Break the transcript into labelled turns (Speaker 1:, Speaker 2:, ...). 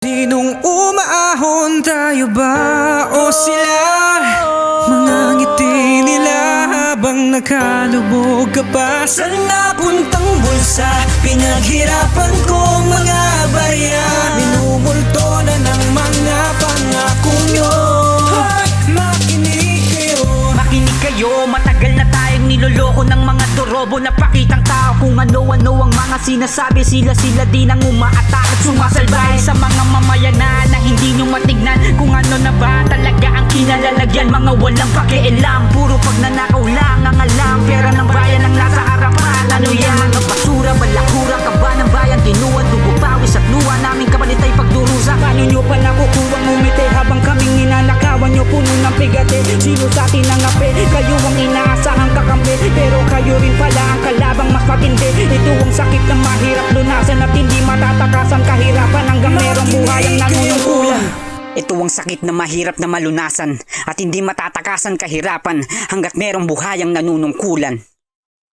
Speaker 1: Sinong umaahon, tayo ba o sila? Mga ngiti nila habang nakalubog ka pa sa napuntang bulsa. Pinaghirapan kong mga barya, minumulto na ng mga pangako nyo. Makinig kayo,
Speaker 2: makinig kayo, matagal na tayong niloloko ng mga dorobo. Napakitang tao kung ano-ano ang mga sinasabi. Sila din ang umaatake at sumasalbay sa mga mamayanan na hindi nyo matignan kung ano na ba talaga ang kinalalagyan. Mga walang pakialam, puro pagnanakaw lang ang alam. Pera ng bayan ang nasa harapan. Ano yan? Mga basura, balakura, kaba ng bayan. Tinuan, dugo, pawis at luha namin kapalit ay pagdurusa. Paano nyo pa nakukuwang umite habang kaming ninanakawan nyo puno ng pigate? Sino sa atin ang ape? Kayo ang inaasahang kakampi, pero kayo rin pala ang kalabang mas matindi. Ito ang sakit na mahirap lunasan at hindi matatakasan kahirapan hanggang merong buhay ang nanunungkulan. Ito ang sakit na mahirap na malunasan at hindi matatakasan kahirapan hanggat merong buhay ang nanunungkulan.